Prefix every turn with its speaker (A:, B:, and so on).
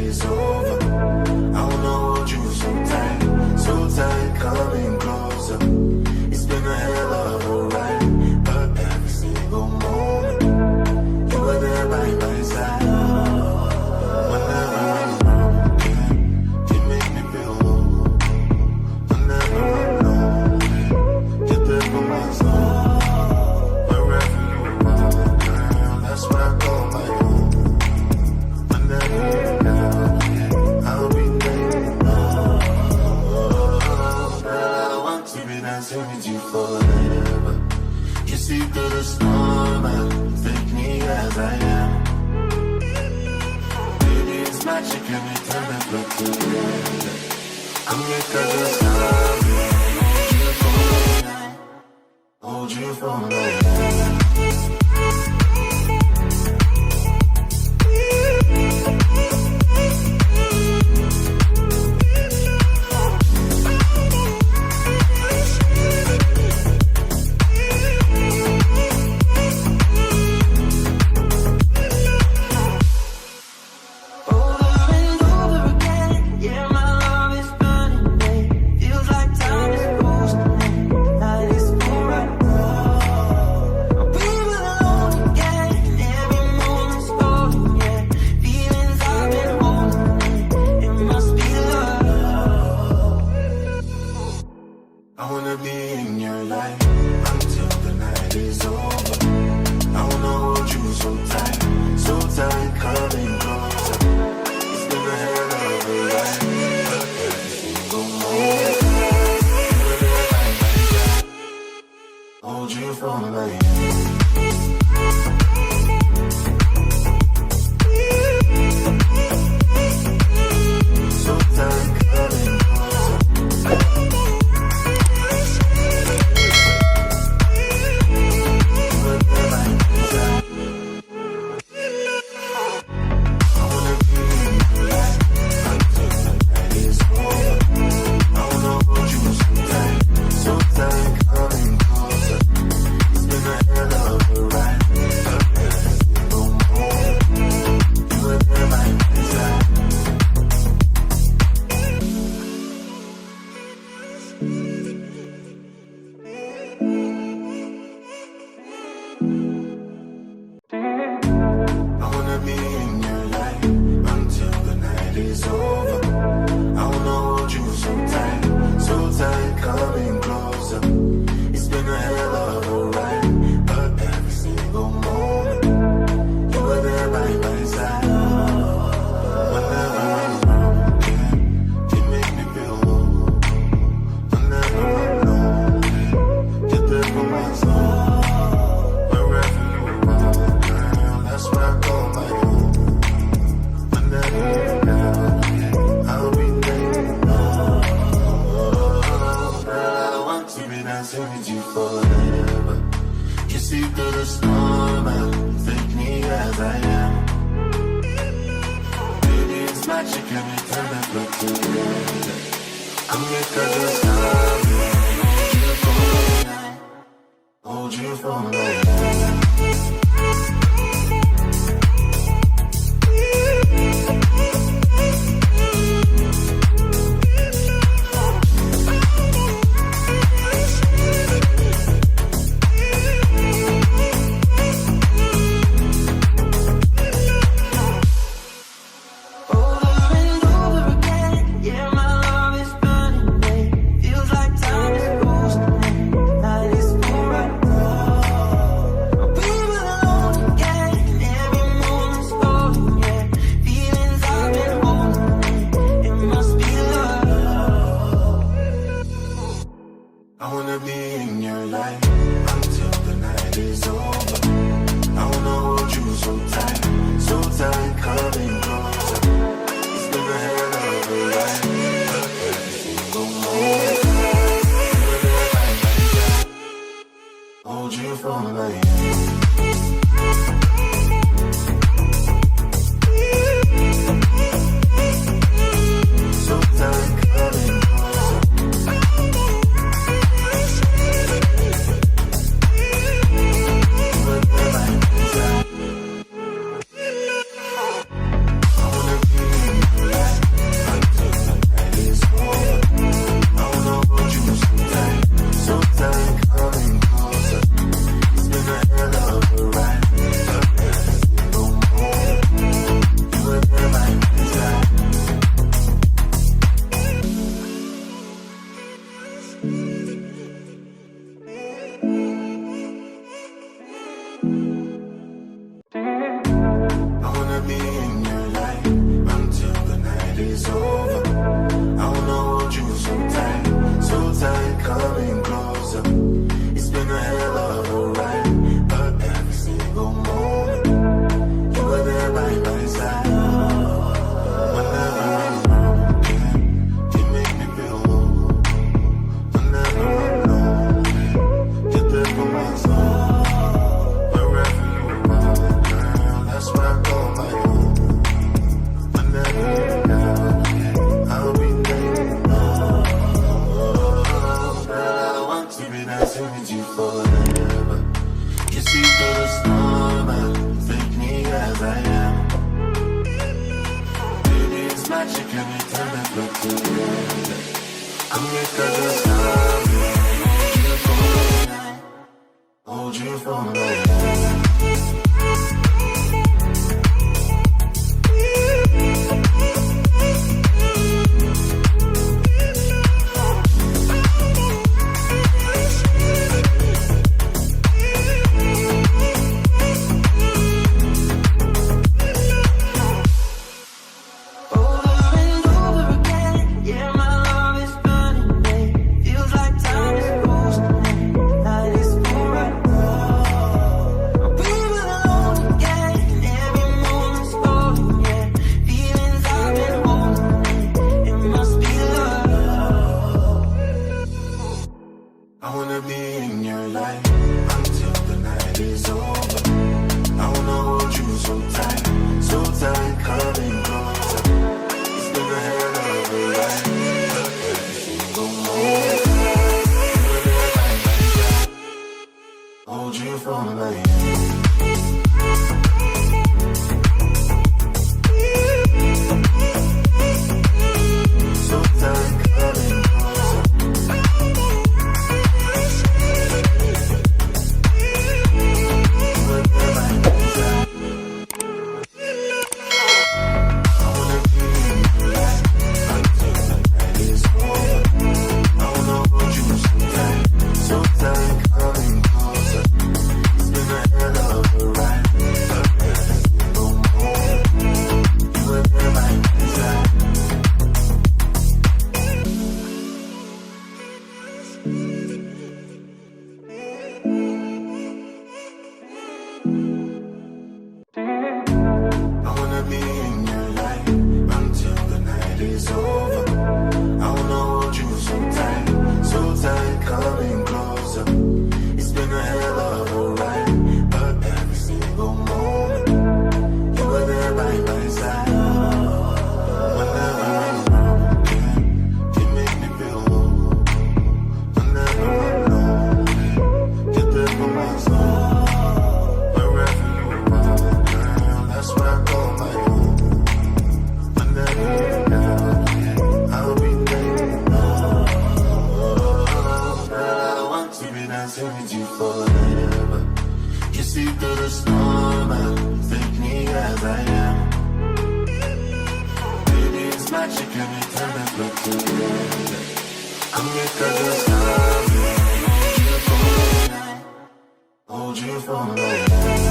A: is over. I wanna hold you so tight, coming closer. It's been a hell of a ride, but every single moment you were there by my side. Whenever I'm around, yeah, you make me feel low. Whenever I'm alone, yeah, you're there for my soul. Wherever you are, girl, that's where I call my own. Whenever you're down, yeah, I'll be there. Girl, I want to be dancing with you forever. You see through the storm and take me as I am. Baby, it's magic and we turn that look together. I'm here 'cause it's love. Hold you for my hand. I wanna be in your life until the night is over. I wanna hold you so tight, coming closer. It's been a hell of a ride, but every single moment hold you for my hand. So tight, coming closer. Hold you for my hand. magic anytime that we're together. Come make us just love you. Hold you for me. I wanna be in your life until the night is over. I wanna hold you so tight, coming closer. It's been a hell of a ride, but every single moment, hold you for my hand. So tight, coming closer. With you forever. You see through the storm, take me as I am. Baby, it's magic anytime that we're together. Come make us just love you. Hold you for me.